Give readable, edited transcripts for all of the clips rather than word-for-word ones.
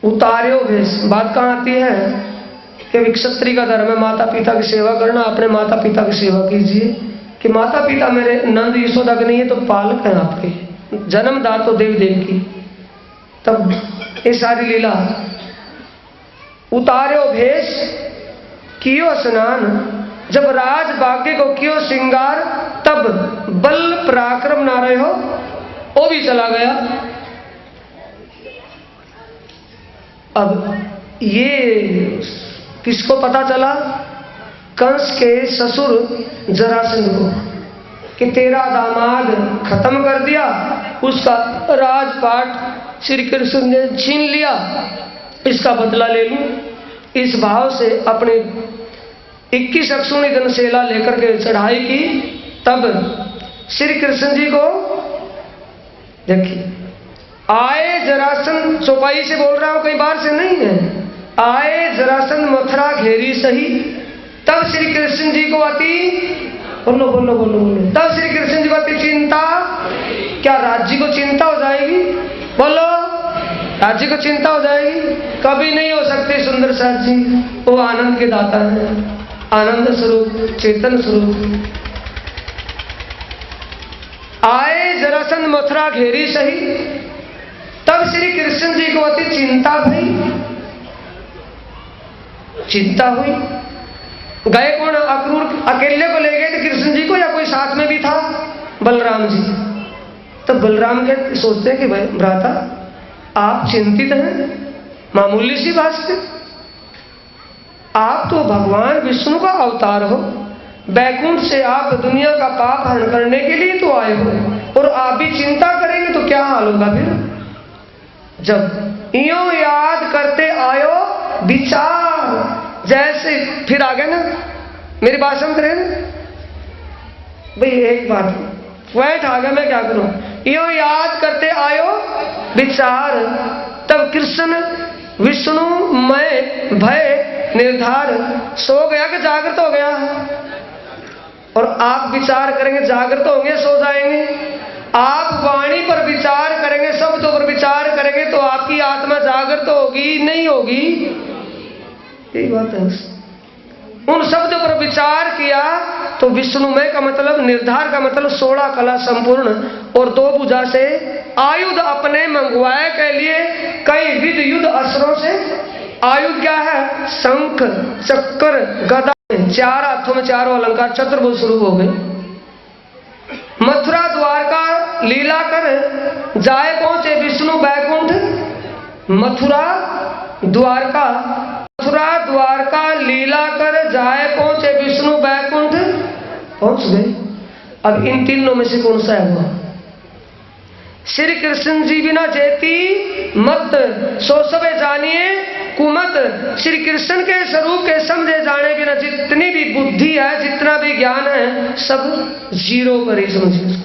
उतार्यो भेष। बात कहाँ आती है कि क्षत्रिय का धर्म है माता पिता की सेवा करना, अपने माता पिता की सेवा कीजिए। कि माता पिता मेरे नंद यशोदा के नहीं है तो पालक हैं आपके, जन्मदाता तो देव देव की। तब ये सारी लीला उतार्यो भेष कियो स्नान, जब राज भाग्य को कियो श्रृंगार, तब बल पराक्रम ना रहे हो वो भी चला गया। अब ये किसको पता चला? कंस के ससुर जरासंध को, कि तेरा दामाद खत्म कर दिया, उसका राजपाट श्री कृष्ण ने छीन लिया, इसका बदला ले लूं। इस भाव से अपने 21 अक्षुणी घनशेला लेकर के चढ़ाई की। तब श्री कृष्ण जी को देखिए आए जरासंध, चौपाई से बोल रहा हूं कहीं बाहर से नहीं है। आए जरासंध मथुरा घेरी सही, तब श्री कृष्ण जी को अति बोलो बोलो बोलो बोलो, तब श्री कृष्ण जी को अति चिंता। क्या राज्य को चिंता हो जाएगी? बोलो, राज्य को चिंता हो जाएगी? कभी नहीं हो सकती। सुंदर साथ जी वो आनंद के दाता है, आनंद स्वरूप, चेतन स्वरूप। आए जरासंध मथुरा घेरी सही, तब श्री कृष्ण जी को अति चिंता भई, चिंता हुई। गए कौन? अक्रूर अकेले को ले गए थे कृष्ण जी को, या कोई साथ में भी था? बलराम जी। तब बलराम के सोचते हैं कि भाई भ्राता आप चिंतित हैं, मामूली सी बात से। आप तो भगवान विष्णु का अवतार हो, बैकुंठ से आप दुनिया का पाप हरण करने के लिए तो आए हो, और आप भी चिंता करेंगे तो क्या हाल होगा फिर? जब यूं याद करते आयो विचार, जैसे फिर आ गए ना, मेरी बात समझ रहे हैं भाई? एक बात पॉइंट आ गया, मैं क्या करूं? यूं याद करते आयो विचार, तब कृष्ण विष्णु मैं भय निर्धार। सो गया कि जागृत हो गया? और आप विचार करेंगे जागृत होंगे, सो जाएंगे। आप वाणी पर विचार करेंगे, शब्दों पर विचार करेंगे तो आपकी आत्मा जागृत होगी नहीं होगी? यही बात है। उन शब्दों पर विचार किया तो विष्णुमय का मतलब, निर्धार का मतलब 16 कला संपूर्ण, और 2 भुजा से आयुध अपने मंगवाए के लिए कई विध युद्ध अस्त्रों से। आयुध क्या है? शंख चक्र गदा, 4 हाथों में 4 अलंकार, चतुर्भुज स्वरूप हो गए। मथुरा द्वारका लीला कर जाए पहुंचे विष्णु बैकुंठ, मथुरा द्वारका लीला कर जाए पहुंचे विष्णु बैकुंठ, पहुंच गए। अब इन तीनों में से कौन सा है वो? श्री कृष्ण जी बिना जेती मत, सो सबे जानिए कुमत। श्री कृष्ण के स्वरूप के समझे जाने बिना जितनी भी बुद्धि है, जितना भी ज्ञान है, सब जीरो पर ही समझिए।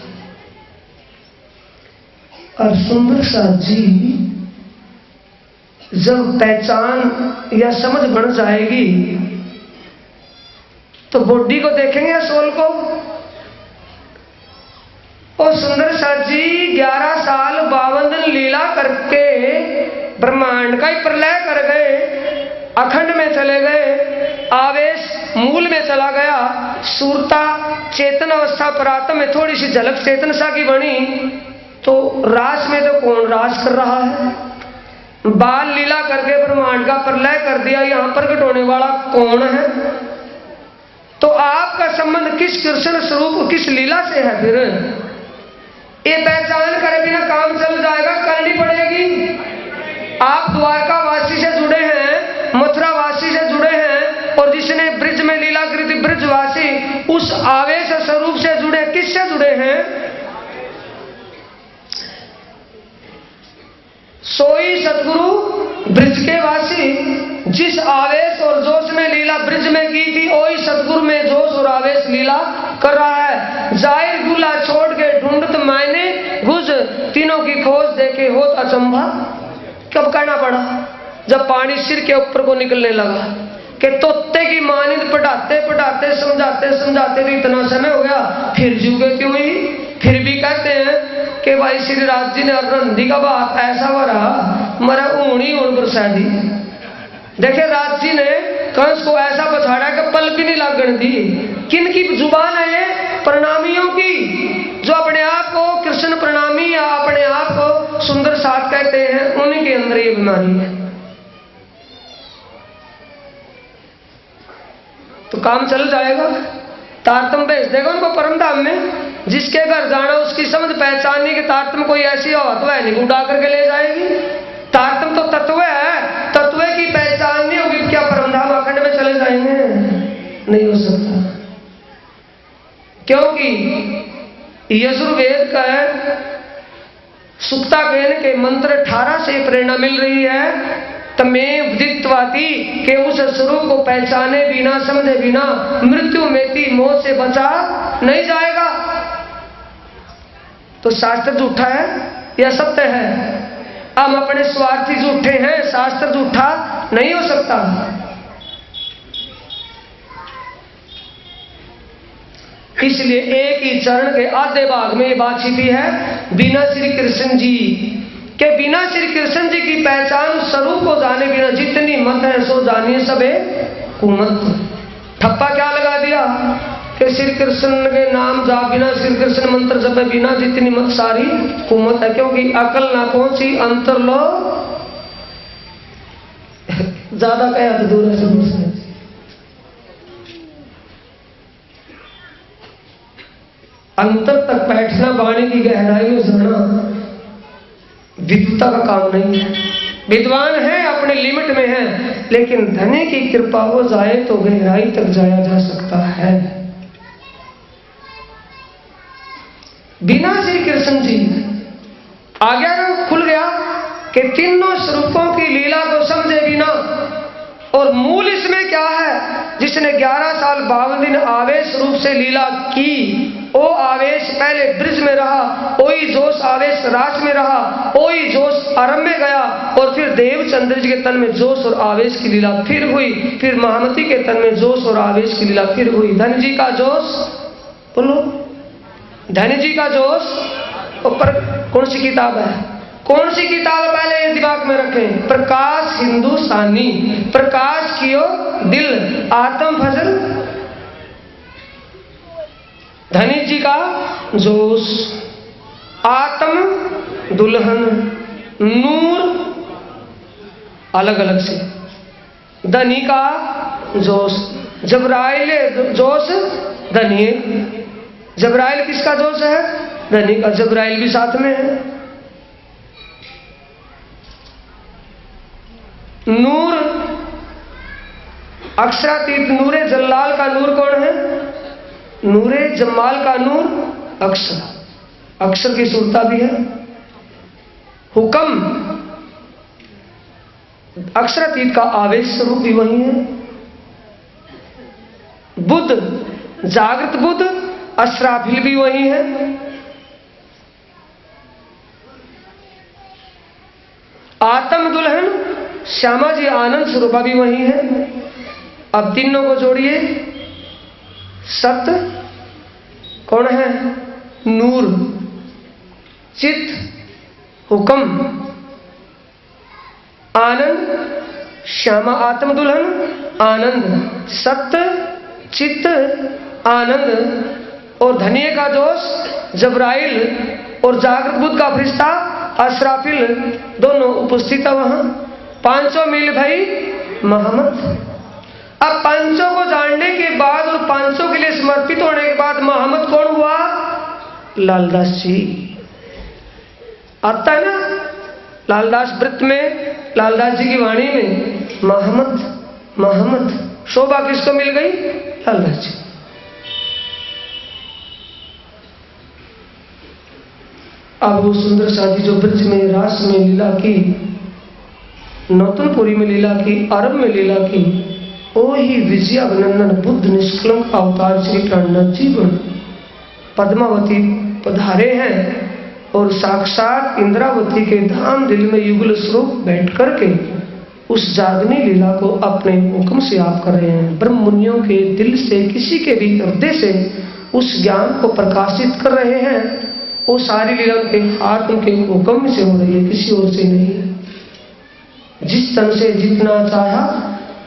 और सुंदर साथ जी जब पहचान या समझ बन जाएगी तो बॉडी को देखेंगे या सोल को? और सुंदर साथ जी 11 साल 52 दिन लीला करके ब्रह्मांड का ही प्रलय कर गए, अखंड में चले गए, आवेश मूल में चला गया, सूरता चेतन अवस्था परात्म में थोड़ी सी झलक चेतन सा की बनी। तो रास में तो कौन रास कर रहा है? बाल लीला करके ब्रह्मांड का प्रलय कर दिया, यहां प्रकट होने वाला कौन है? तो आपका संबंध किस कृष्ण स्वरूप, किस लीला से है? फिर ये पहचान करे बिना काम चल जाएगा, करनी पड़ेगी। आप द्वारका वासी से जुड़े हैं, मथुरा वासी से जुड़े हैं, और जिसने ब्रिज में लीला करी थी ब्रिजवासी, उस आवेश स्वरूप से जुड़े। किससे जुड़े हैं? सोई सतगुरु ब्रिज के वासी। जिस आवेश और जोश में लीला ब्रिज में की थी, वही सतगुरु में जोश और आवेश लीला कर रहा है। जाहिर गुला छोड़ के ढूंढत मायने गुज, तीनों की खोज देखे होत अचंभा। कब करना पड़ा? जब पानी सिर के ऊपर को निकलने लगा, कि तोते की मानिंद पढ़ाते पढ़ाते समझाते समझाते तो इतना समय हो गया, फिर जुगे क्यों ही? फिर भी कहते हैं कि भाई श्री राज जी ने रंधी का बात ऐसा भरा, मरा ऊन होनी उन पर शादी। देखे राज जी ने कंस को ऐसा पछाड़ा कि पल भी नहीं लागण दी। किन की जुबान है ये? प्रणामियों की, जो अपने आप को कृष्ण प्रणामी या अपने आप को सुंदर साथ कहते हैं, उन्हीं के अंदर ये बीमारी है। तो काम चल जाएगा, तारतम भेज देगा उनको परम धाम में। जिसके घर जाना उसकी समझ पहचाननी कि तारतम कोई ऐसी औरत है नहीं उड़ा करके ले जाएगी। तारतम तो तत्व है, तत्व की पहचान नहीं होगी, क्या परम धाम अखंड में चले जाएंगे? नहीं हो सकता, क्योंकि यजुर्वेद का सुक्ता कहने के मंत्र 18 से प्रेरणा मिल रही है। तमें विदित्वाति के उस स्वरूप को पहचाने बिना, समझे बिना मृत्यु मेती मौत से बचा नहीं जाएगा। तो शास्त्र झूठा है या सत्य है? हम अपने स्वार्थी झूठे हैं, शास्त्र झूठा नहीं हो सकता। इसलिए एक ही चरण के आधे भाग में ये बात छिपी है बिना श्री कृष्ण जी के, बिना श्री कृष्ण जी की पहचान स्वरूप को जाने बिना जितनी मत है सो जानिए सबे कुमत। ठप्पा क्या लगा दिया कि श्री कृष्ण के नाम जा बिना, श्री कृष्ण मंत्र जपे बिना, जितनी मत सारी कुमत है। क्योंकि अकल ना पहुंची अंतर लो, ज्यादा कहे तो दूर है। अंतर तक बैठना, वाणी की गहराई में जाना विद्वता का काम नहीं है। विद्वान है अपने लिमिट में है, लेकिन धनी की कृपा हो जाए तो गहराई तक जाया जा सकता है। बिना श्री कृष्ण जी आज्ञा को खुल गया कि तीनों स्वरूपों की लीला को समझे बिना। और मूल इसमें क्या है? जिसने 11 साल 52 दिन आवेश रूप से लीला की, वो आवेश पहले ब्रिज में रहा, वही जोश आवेश रास में रहा, वही जोश आरंभ में गया, और फिर देवचंद्र जी के तन में जोश और आवेश की लीला फिर हुई, फिर महामती के तन में जोश और आवेश की लीला फिर हुई। धन जी का जोश, बोलो धन जी का जोश। ऊपर कौन सी किताब है? कौन सी किताब पहले दिमाग में रखें? प्रकाश हिंदुस्तानी, प्रकाश कियो दिल, आत्म फजल। धनी जी का जोश, आत्म दुल्हन, नूर अलग अलग से। धनी का जोश, जबराइल जोश धनी। जबराइल किसका जोश है? धनी का। जबराइल भी साथ में है। नूर अक्षरातीत, नूरे जल्लाल का नूर कौन है? नूरे जमाल का नूर अक्षर, अक्षर की सूरता भी है। हुक्म अक्षरातीत का आवेश स्वरूप भी वही है। बुद्ध जागृत बुद्ध, अस्राफिल भी वही है। आत्म दुल्हन श्यामा जी आनंद स्वरूपा भी वही है। अब तीनों को जोड़िए, सत्य कौन है? नूर, चित हुक्म, आनंद श्यामा आत्म दुल्हन आनंद, सत्य चित्त आनंद। और धनिये का जोश जबराइल और जागृत बुद्ध का फरिश्ता अस्राफिल दोनों उपस्थित है वहां। 500 मील भाई महमद। अब 500 को जानने के बाद और 500 के लिए समर्पित होने के बाद महमद कौन हुआ? लालदास जी। आता है ना लालदास व्रत में, लालदास जी की वाणी में महमद महमद। शोभा किसको मिल गई? लालदास जी। अब वो सुंदर साजी जो ब्रज में रास में लीला की, नौतनपुरी में लीला की, अरब में लीला की, ओ ही विजयानंदन बुद्ध निष्कलंक अवतार श्री प्राणनाथ जीवन पद्मावती पधारे हैं और साक्षात इंद्रावती के धाम दिल में युगल स्वरूप बैठ करके उस जागनी लीला को अपने हुक्म से आप कर रहे हैं। ब्रह्म मुनियों के दिल से, किसी के भी हृदय से उस ज्ञान को प्रकाशित कर रहे हैं। वो सारी लीला उनके हाथ, उनके हुक्म से हो रही है, किसी और से नहीं है। तन से जितना चाहा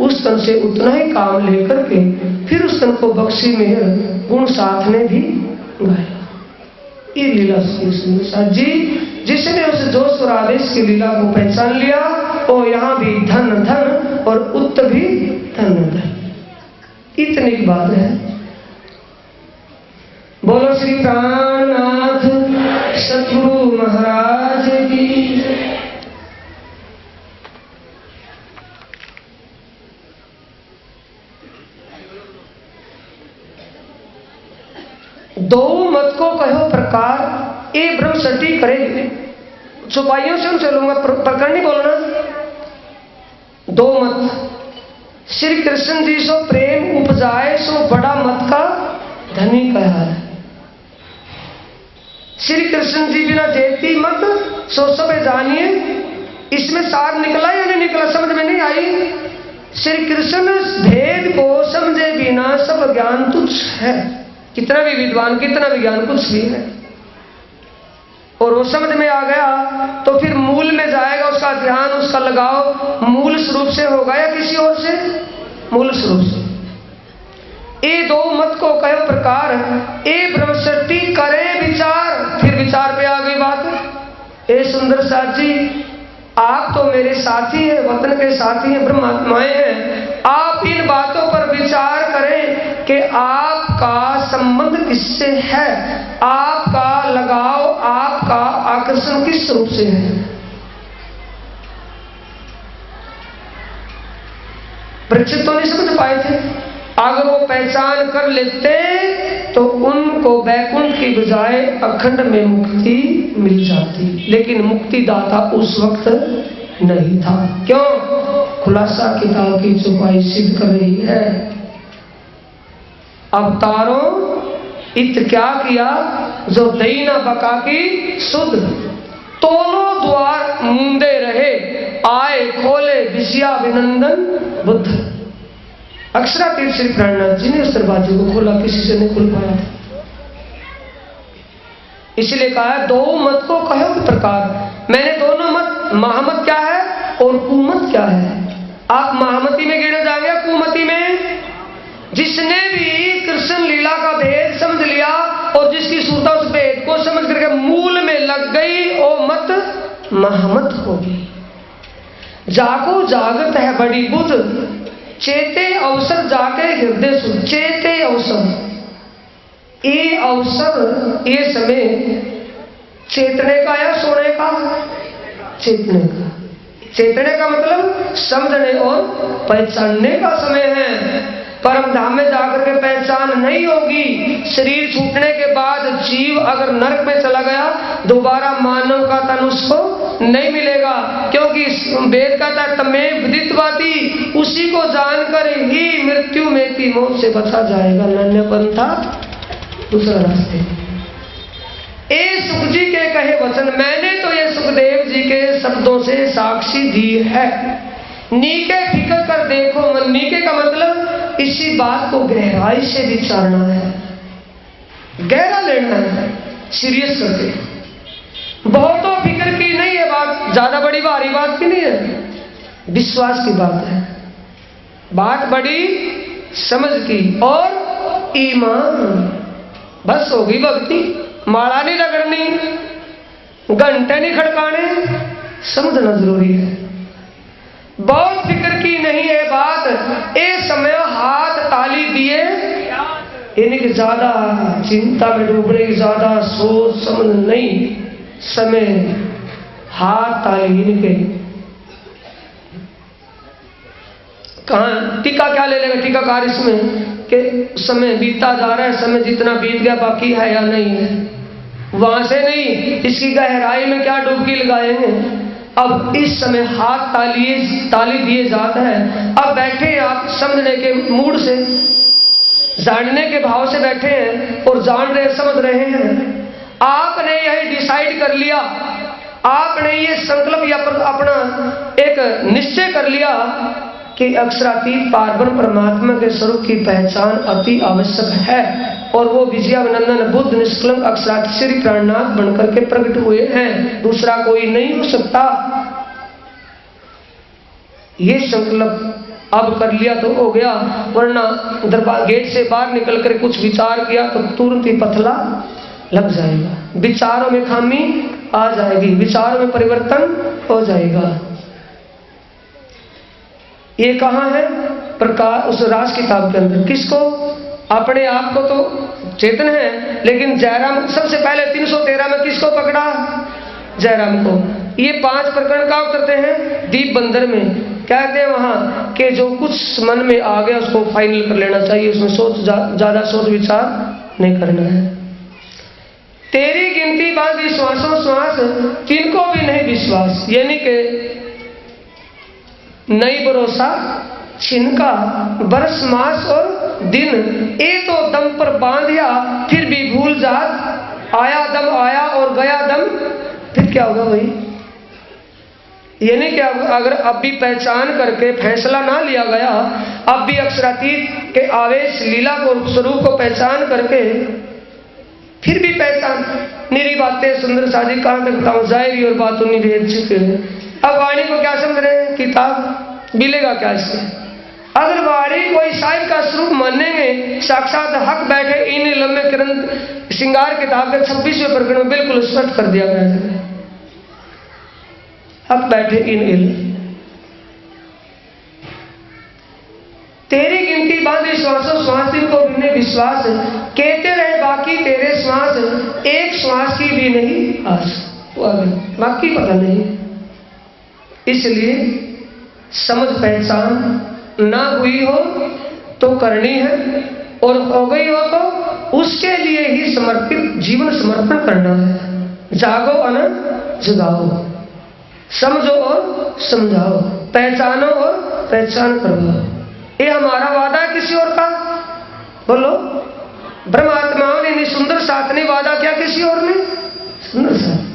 उस तन से उतना ही काम लेकर के फिर उस तन को बख्शी मेहर गुण साथ ने भी गाया। ये लीला साथ जी जिसने उस जोश और आवेश की लीला को पहचान लिया और यहाँ भी धन धन और उत भी धन धन। इतनी की बात है। बोलो श्री प्राणनाथ सतगुरु महाराज की। दो मत को कहो प्रकार ए ब्रह्म सटी करे। चौपाइयों से हम चलूंगा, प्रकरण नहीं बोलना। दो मत श्री कृष्ण जी सो प्रेम उपजाए सो बड़ा मत का धनी कहा है। श्री कृष्ण जी बिना देती मत सो सब जानिए। इसमें सार निकला या नहीं निकला समझ में नहीं आई। श्री कृष्ण भेद को समझे बिना सब ज्ञान तुच्छ है। कितना भी विद्वान कितना भी ज्ञान कुछ भी है। और वो समझ में आ गया तो फिर मूल में जाएगा, उसका ध्यान उसका लगाव मूल स्वरूप से होगा या किसी और से? मूल स्वरूप से। ये दो मत को कहे प्रकार ए ब्रह्मसृष्टि करे विचार। फिर विचार पे आ गई बात। ए सुंदर साथ जी आप तो मेरे साथी हैं, वतन के साथी हैं, ब्रह्मात्माएं हैं। आप इन बातों पर विचार करें कि आपका संबंध किससे है, आपका लगाव आपका आकर्षण किस रूप से है। परीक्षित तो नहीं समझ पाए थे। अगर वो पहचान कर लेते तो उनको वैकुंठ की बजाय अखंड में मुक्ति मिल जाती। लेकिन मुक्ति दाता उस वक्त नहीं था। क्यों? खुलासा किताब की चौपाई सिद्ध कर रही है। अवतारों इत क्या किया जो दई न बका की सुध। तोलो द्वार मूंदे रहे आए खोले विषया अभिनंदन बुद्ध। अक्षरातीत श्री प्राणनाथ जी ने उस दरवाजे को खोला, किसी से नहीं खुल पाया। इसलिए कहा दो मत को कहो प्रकार। मैंने दोनों मत, महामत क्या है और कुमत क्या है। आप महामती में गिने जाएंगे, कुमती में जिसने भी कृष्ण लीला का भेद समझ लिया और जिसकी सूरता उस भेद को समझ करके मूल में लग गई वो मत महामत होगी। जाको जागत है बड़ी बुद्ध चेते अवसर जाके हृदय सुन। चेते अवसर, ये अवसर ये समय चेतने का या सोने का? चेतने का। चेतने का मतलब समझने और पहचानने का समय है। परम धाम में जाकर के पहचान नहीं होगी। शरीर छूटने के बाद जीव अगर नरक में चला गया दोबारा मानव का तन उसको नहीं मिलेगा। क्योंकि वेद का तमें विदितवादी, उसी को जानकर ही मृत्यु में की मौत से बचा जाएगा। नन्य पंथा दूसरा रास्ते। ए सुख जी के कहे वचन मैंने तो ये सुखदेव जी के शब्दों से साक्षी दी है। नीके फिकर कर देखो मन। नीके का मतलब इसी बात को गहराई से विचारना है, गहरा लेना है, सीरियस करके। बहुतों फिक्र की नहीं है बात, ज्यादा बड़ी भारी बात की नहीं है, विश्वास की बात है। बात बड़ी समझ की और ईमान। बस हो गई भक्ति। माला नहीं रगड़नी, घंटे नहीं खड़काने, समझना जरूरी है। बहुत फिक्र की नहीं है बात। एक समय हाथ ताली दिए, इनकी ज्यादा चिंता में डूबने की ज्यादा सोच समझ नहीं। समय हाथ ताली इनके। कहां टीका क्या ले लेगा टीकाकार इसमें कि समय बीतता जा रहा है, समय जितना बीत गया बाकी है या नहीं है। वहां से नहीं, इसकी गहराई में क्या डुबकी लगाएंगे। अब इस समय हाथ ताली दिए जाता है। अब बैठे आप समझने के मूड से, जानने के भाव से बैठे हैं और जान रहे समझ रहे हैं। आपने यही डिसाइड कर लिया, आपने ये संकल्प या अपना एक निश्चय कर लिया कि अक्षरातीत पारब्रह्म परमात्मा के स्वरूप की पहचान अति आवश्यक है। और वो विजयानंदन बुद्ध निष्कलंक अक्षरातीत श्री प्राणनाथ बनकर के प्रकट हुए हैं, दूसरा कोई नहीं हो सकता। ये संकल्प अब कर लिया तो हो गया, वरना दरबार गेट से बाहर निकल कर कुछ विचार किया तो तुरंत ही पथला लग जाएगा, विचारों में खामी आ जाएगी, विचारों में परिवर्तन हो जाएगा। ये कहाँ है? प्रकाश उस राज किताब के अंदर। किसको? अपने आप को तो चेतन है, लेकिन जयराम सबसे पहले 313 में किसको पकड़ा? जयराम को। ये 5 प्रकरण का करते हैं दीप बंदर में, कहते हैं वहां कि जो कुछ मन में आ गया उसको फाइनल कर लेना चाहिए, उसमें ज्यादा सोच विचार नहीं करना है। तेरी गिनती बांधी श्वासों श्वास, तिनको भी नहीं विश्वास, यानी कि नहीं भरोसा छिनका, बरस मास और दिन, ए तो दम पर बांधिया फिर भी भूल जात, आया दम आया और गया दम फिर क्या होगा भाई? यानी कि अगर अब भी पहचान करके फैसला ना लिया गया, अब भी अक्षरातीत के आवेश लीला को स्वरूप को पहचान करके फिर भी पहचान मेरी बातें सुंदर साजी कहां तक बताऊं, जाहिर और बात उन्हीं भेज चुके हैं। अब वाणी को क्या समझ रहे हैं? किताब मिलेगा क्या इससे? अगर वाणी कोई साहिब का स्वरूप मानेंगे, साक्षात हक बैठे इन लंबे किरण श्रृंगार किताब के 26वें प्रकरण में बिल्कुल स्पष्ट कर दिया गया है, हक बैठे इन इल। तेरी गिनती बांधी श्वासों श्वास, इनको भी विश्वास, कहते रहे बाकी तेरे श्वास, एक श्वास की भी नहीं आस, बाकी पता नहीं। इसलिए समझ पहचान ना हुई हो तो करनी है, और हो गई हो तो उसके लिए ही समर्पित जीवन समर्पण करना है। जागो अनंत जगाओ, समझो और समझाओ, पहचानो और पहचान करवाओ। ये हमारा वादा है किसी और का? बोलो। ब्रह्मात्माओं ने सुंदर साथ ने वादा किया किसी और ने? सुंदर साथ।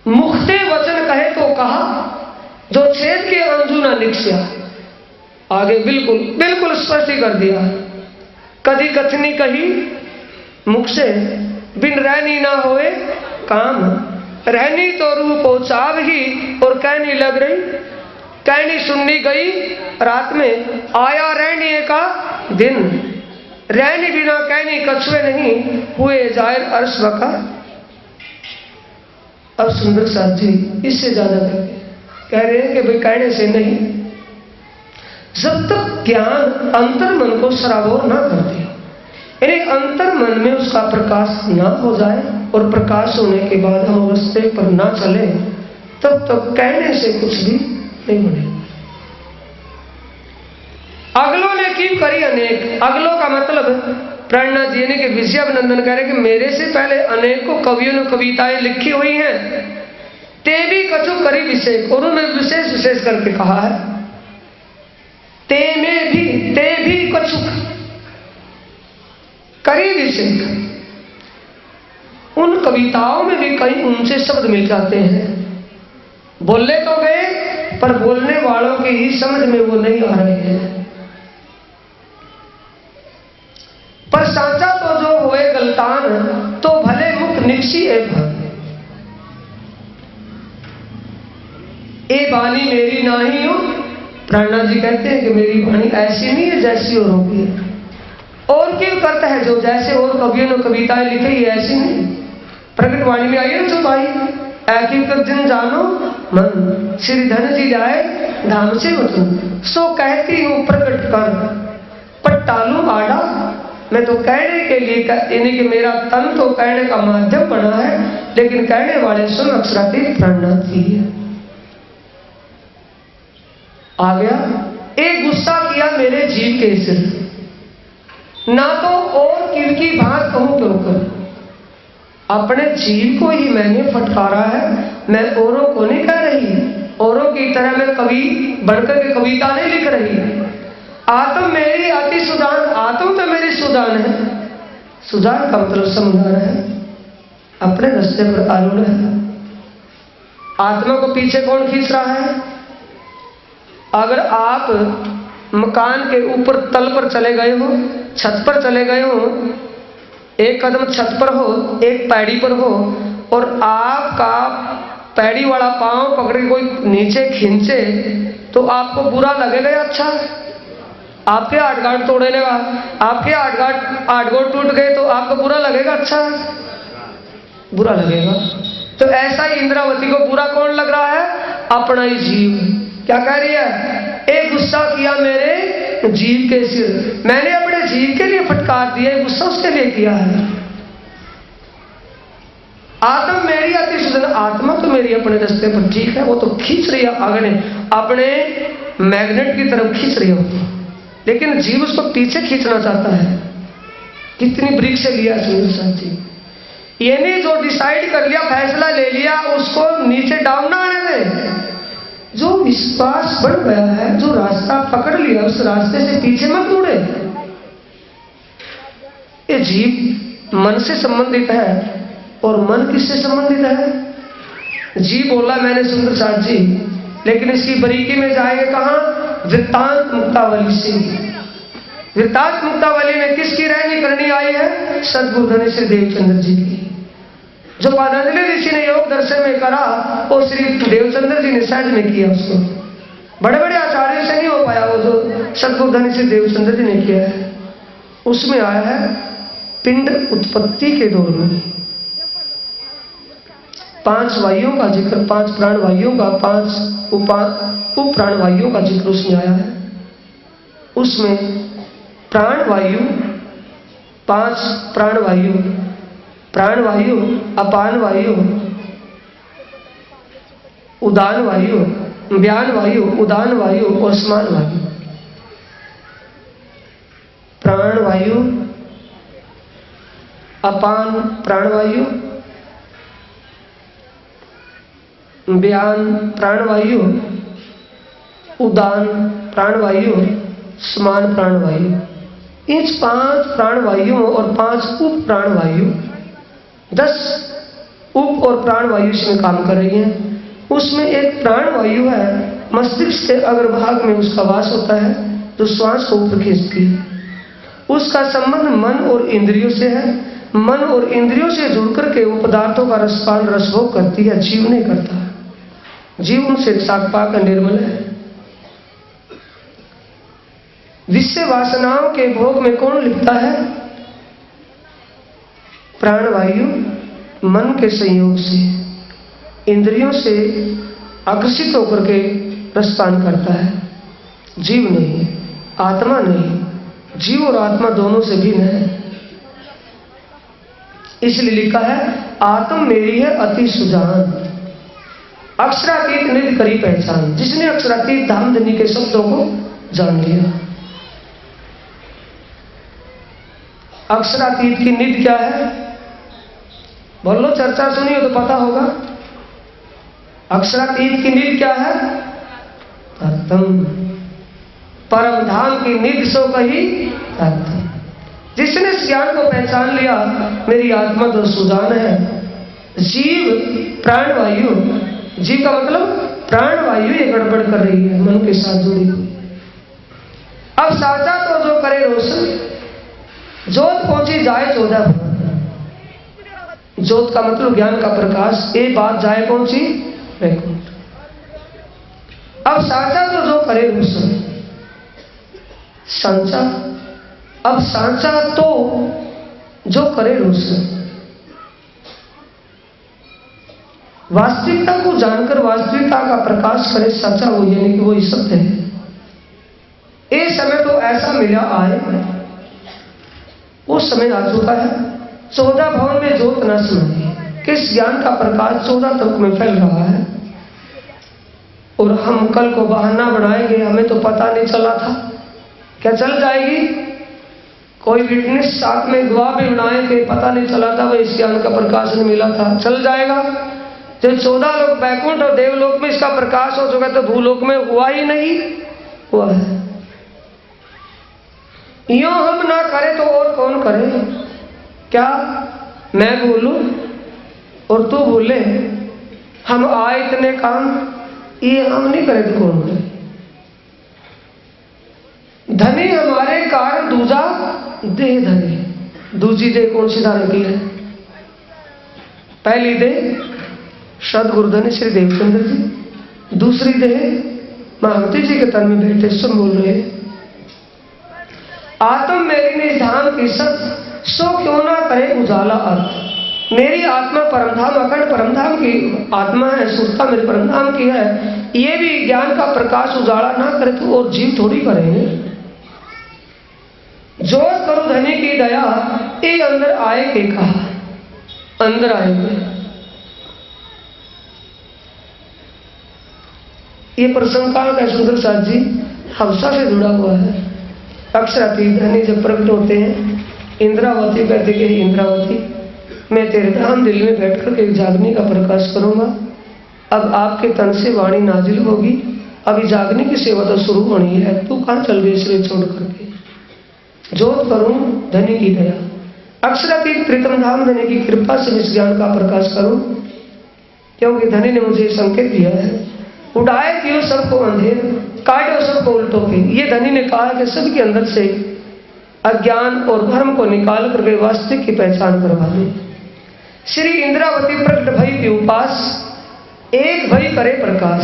मुखते वचन कहे तो कहा, जो छेद के अंजू ना निकसिया। आगे बिल्कुल बिल्कुल स्पष्ट ही कर दिया। कदी कथनी कही मुख से, बिन रहनी ना होए काम, रहनी तो रूपो चाव ही और कहनी लग रही, कहनी सुननी गई रात में, आया रहनी का दिन, रहनी बिना कहनी कछुए नहीं, हुए जाहिर अर्श वका। अब सुंदर साथ जी इससे ज्यादा कह रहे हैं कि भाई कहने से नहीं, जब तक ज्ञान अंतर मन को सराबोर ना कर दे, यानी अंतर मन में उसका प्रकाश ना हो जाए और प्रकाश होने के बाद हम रास्ते पर ना चले, तब तक कहने से कुछ भी नहीं बने। अगलों ने की करी अनेक, अगलों का मतलब प्रेरणा जी ने के विजयाभिनंदन कह रहे कि मेरे से पहले अनेकों कवियों ने कविताएं लिखी हुई हैं, ते भी कछु करी विशेष, और उन्होंने विशेष विशेष करके कहा है, ते भी कछु करी विशेष। उन कविताओं में भी कई ऊंचे शब्द मिल जाते हैं, बोले तो गए पर बोलने वालों की ही समझ में वो नहीं आ रहे हैं। पर साचा तो जो हुए गलतान, तो भले मुख निकसी ए भग, ए वाणी मेरी नाही हो। प्रेरणा जी कहते हैं कि मेरी वाणी ऐसी नहीं है जैसी और होगी, और क्यों करता है जो जैसे और कवियों ने कविताएं लिखी है ऐसी नहीं। प्रकट वाणी में आइए तो भाई, ऐकी कर जिन जानो मन, श्री धन जी जाए धाम से वतन, सो कहती हूँ प्रकट कर, पर टालू आड़ा मैं तो कहने के लिए, यानी कि मेरा तन तो कहने का माध्यम बना है, लेकिन कहने वाले सुन अक्षरातीत प्रेरणा थी। आ गया एक गुस्सा किया मेरे जीव के सिर, ना तो और किनकी बात कहूं क्यों कर, अपने जीव को ही मैंने फटकारा है, मैं औरों को नहीं कह रही, औरों की तरह मैं कवि बनकर के कविता नहीं लिख रही। आत्म मेरी अति सुदान, आत्म तो मेरी सुदान है, सुदान का मतलब समझाना है, अपने रास्ते पर आरूढ़ है। आत्मा को पीछे कौन खींच रहा है? अगर आप मकान के ऊपर तल पर चले गए हो, छत पर चले गए हो, एक कदम छत पर हो, एक पैड़ी पर हो, और आपका पैड़ी वाला पांव पकड़ के कोई नीचे खींचे तो आपको बुरा लगेगा या अच्छा? आपके आठ गांठ तोड़ने का, आपके आठ गोट टूट गए तो आपको बुरा लगेगा अच्छा? बुरा लगेगा। तो ऐसा ही इंद्रावती को बुरा कौन लग रहा है? अपना ही जीव। क्या कह रही है? एक गुस्सा किया मेरे जीव के सिर, मैंने अपने जीव के लिए फटकार दिया, गुस्सा उसके लिए किया है। आत्मा मेरी अति सुधन, आत्मा तो मेरी अपने रास्ते पर ठीक है, वो तो खींच रही है आगे अपने मैग्नेट की तरफ खींच रही है, लेकिन जीव उसको पीछे खींचना चाहता है। कितनी ब्रिक से लिया सुंदर साथ जी, यानी जो डिसाइड कर लिया, फैसला ले लिया, उसको नीचे डाउन ना आने दे। जो विश्वास बढ़ गया है, जो रास्ता पकड़ लिया, उस रास्ते से पीछे मत मुड़े। ये जीव मन से संबंधित है और मन किससे संबंधित है? जीव बोला मैंने सुंदर साथ जी, लेकिन इसकी बारीकी में जाएंगे कहां? वृत्तांत मुक्तावली से। वृत्तांत मुक्तावली में किसकी रहनी करनी आई है? सद्गुरु धनी श्री देवचंद्र जी की। जो पतंजलि ऋषि ने योग दर्शन में करा, वो श्री देवचंद्र जी ने सहज में किया। उसको बड़े बड़े आचार्य से नहीं हो पाया, वो जो सद्गुरु धनी श्री देवचंद्र जी ने किया है। उसमें आया है पिंड उत्पत्ति के दौर में 5 वायुओं का जिक्र, 5 प्राण वायुओं का, 5 उप प्राण वायुओं का जिक्र उसमें आया है। उसमें प्राण वायु, 5 प्राण वायु, प्राण वायु, अपान वायु, उदान वायु, व्यान वायु, उदान वायु और समान वायु। प्राण वायु, अपान प्राण वायु, व्यान प्राण वायु, उदान प्राण वायु, समान प्राण वायु। इस 5 प्राण वायुओं और 5 उप प्राण वायु, 10 उप और प्राण वायु इसमें काम कर रही है। उसमें एक प्राण वायु है, मस्तिष्क के अग्रभाग में उसका वास होता है, जो श्वास को ऊपर खींचती है। उसका संबंध मन और इंद्रियों से है। मन और इंद्रियों से जुड़कर के वो पदार्थों का रसपान रसभोग करती है, जीव नहीं करता। जीव उनसे साक्षात निर्मल है। विषय वासनाओं के भोग में कौन लिपता है? प्राणवायु मन के संयोग से, इंद्रियों से आकर्षित होकर के रसपान करता है। जीव नहीं, आत्मा नहीं। जीव और आत्मा दोनों से भिन्न है। इसलिए लिखा है आत्म मेरी है अति सुजान, अक्षरातीत निध करी पहचान। जिसने अक्षरातीत धाम धनी के शब्दों को जान लिया। अक्षरातीत की निध क्या है? बोलो, चर्चा सुनी हो तो पता होगा। अक्षरातीत की निध क्या है? तत्तम परम धाम की निध सो कही तत्तम। जिसने इस ज्ञान को पहचान लिया, मेरी आत्मा तो सुजान है। जीव प्राण वायु, जीव का मतलब प्राण वायु ये गड़बड़ कर रही है, मन के साथ जुड़ी हुई। अब साचा तो जो करे रोशन, जोत पहुंची जाए 14 भवन। जोत का मतलब ज्ञान का प्रकाश, ये बात जाए पहुंची वैकुंठ। अब साचा तो जो करे रोशन, सांचा। अब सांचा तो जो करे रोशन, वास्तविकता को जानकर वास्तविकता का प्रकाश करे साचा, वो यानी कि वो ही सत्य है। ये समय तो ऐसा मिला आए, वो समय आ चुका है। 14 भवन में जोत न समाई। किस ज्ञान का प्रकाश 14 तक में फैल रहा है। और हम कल को बहाना बनाएंगे, हमें तो पता नहीं चला था। क्या चल जाएगी? कोई विटनेस साथ में गवाह भी बनाए कि पता नहीं चला था, वह इस ज्ञान का प्रकाश नहीं मिला था, चल जाएगा। जब 14 लोग बैकुंठ और देवलोक में इसका प्रकाश हो चुका, तो भूलोक में हुआ ही नहीं हुआ है। यूं हम ना करें तो और कौन करे? क्या मैं बोलूं और तू बोले हम आए इतने काम, ये हम नहीं करे तो कौन करे? धनी हमारे कारण दूजा देह धनी। दूजी देह कौन सी धारण की है? पहली देह सदगुरुधनी श्री देवचंद्र जी, दूसरी देह महावती जी के तन में बैठे सुन बोल रहे, आत्म मेरी निज धाम की सत, सो क्यों ना करे उजाला अर्थ। मेरी आत्मा परमधाम अखंड परमधाम की आत्मा है, सुरता मेरे परमधाम की है, ये भी ज्ञान का प्रकाश उजाला ना करे तो और जीव थोड़ी करेंगे। जोर करो धनी की दया, ये अंदर आए के कहा, अंदर आएंगे। ये प्रसंग कहाँ का सुंदर साथ जी हवसा से जुड़ा हुआ है। अक्षरातीत धनी जब प्रकट होते हैं, इंद्रावती कहते कि इंद्रावती मैं तेरे धाम दिल में बैठ कर के जागने का प्रकाश करूंगा। अब आपके तन से वाणी नाजिल होगी, अभी जागने की सेवा तो शुरू होनी है, तू कहाँ चल गई शरीर छोड़ करके। जोत करूं धनी की दया, अक्षरातीत प्रीतम धाम धनी की कृपा से इस ज्ञान का प्रकाश करूं, क्योंकि धनी ने मुझे संकेत दिया है, उड़ाए दियो सबको अंधेर, काटो सबको उल्टो के। ये धनी ने कहा कि सबके अंदर से अज्ञान और भ्रम को निकाल करके वास्तविक की पहचान करवा दे। श्री इंद्रावती प्रकट भई के उपास, एक भई करे प्रकाश।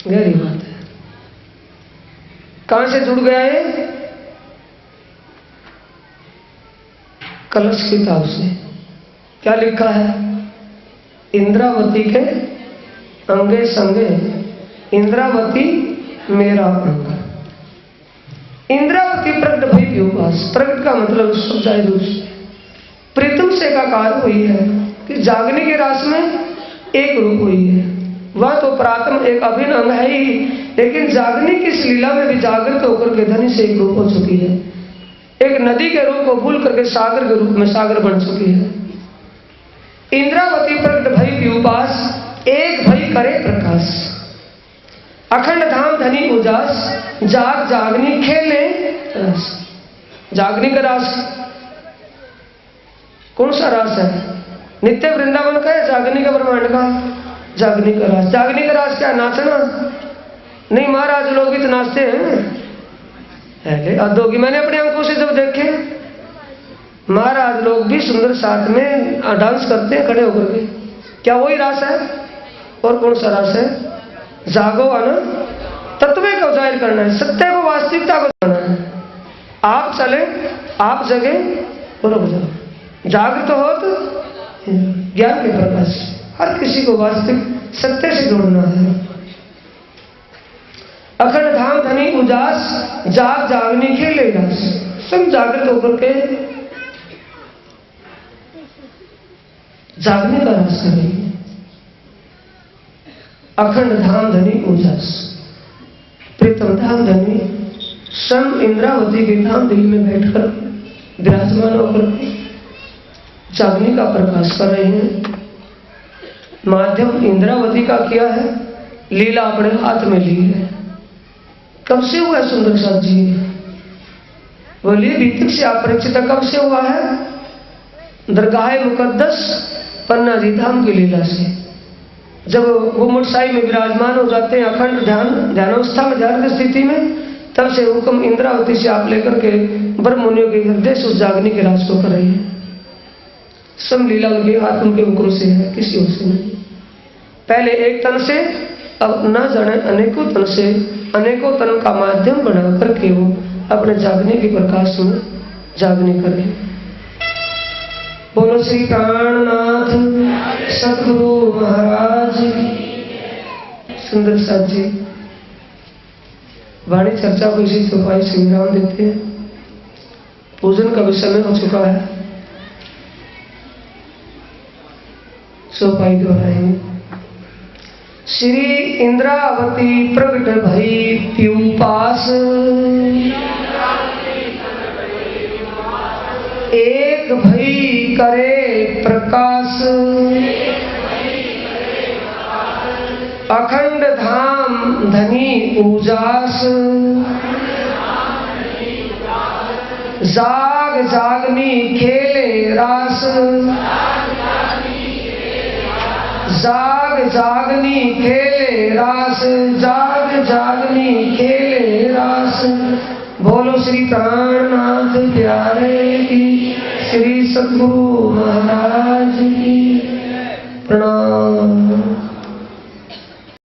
गहरी बात है। कहां से जुड़ गया है? कलश की किताब से। क्या लिखा है? इंद्रावती के अंगे संगे इंद्रावती मेरा अंग। इंद्रावती प्रकट भई के उपास, प्रकट का मतलब शब्दाय रूप से प्रीतम से का कार्य हुई है कि जागने के रास में एक रूप हुई है। वह तो प्रातम एक अभिन्न अंग है ही, लेकिन जागने की इस लीला में भी जागृत होकर के धनी से एक रूप हो चुकी है। एक नदी के रूप को भूल करके सागर के रूप में सागर बन चुकी है। इंद्रावती प्रकट भई के उपास, एक भई करे प्रकाश। अखंड धाम धनी उजास, जाग जागनी खेले रस। जागनी का रास कौन सा रास है? नित्य वृंदावन का है, जागनी का ब्रह्मांड का? जागनी का रास। जागनी का रास क्या? नाचना? नहीं, महाराज लोग भी तो नाचते हैं। अधोगी मैंने अपने आंखों से जब देखे, महाराज लोग भी सुंदर साथ में डांस करते हैं खड़े होकर के। क्या वही रास है? और कौन सा रास है? जागो आना, तत्व को जाहिर करना है, सत्य को वास्तविकता को जाना है। आप चले, आप जगे और रुक जाओ। जागृत हो तो ज्ञान के प्रकाश, हर किसी को वास्तविक सत्य से जोड़ना है। अखंड धाम धनी उजास, जाग जागने के ले रस। सब जागृत होकर के जागने का रस करेंगे। अखंड धाम धनी उजास, प्रीतम धाम धनी सन इंद्रावती के धाम दिल में बैठकर विराजमान होकर जागने का प्रकाश कर रहे हैं। माध्यम इंद्रावती का किया है, लीला अपने हाथ में ली है। कब से हुआ है सुंदर साथ जी? बोलिए, भीतर से अपरिचित कब से हुआ है? दरगाह मुकद्दस पन्ना जी धाम की लीला से। जब वो मुरसाई में विराजमान हो जाते हैं अखंड ध्यानावस्था में, ध्यान की स्थिति में, तब से हुक्म इंद्रावती से आप लेकर के ब्रह्म मुनियों के हृदय से उस जागने के राज को कर रहे हैं। सब लीला उनके हाथ, उनके हुक्म से है, किसी और से नहीं। पहले एक तन से, अब न जाने अनेकों तन से, अनेकों तन का माध्यम बना करके वो अपने जागने के प्रकाश में जागने करें। बोलो श्री प्राणनाथ सतगुरु महाराज। सुंदर साथ जी वाणी चर्चा को इसी चौपाई से विराम देते हैं। पूजन का भी समय हो चुका है। चौपाई दोहराएंगे। श्री इंद्रावती प्रकट भई प्यू पास, एक भई करे प्रकाश। अखंड धाम धनी उजास, जाग जागनी खेले रास। जाग जागनी खेले रास, जाग जागनी खेले रास। बोलो श्री प्राणनाथ प्यारे की, श्री सद्गुरु महाराज की। प्रणाम।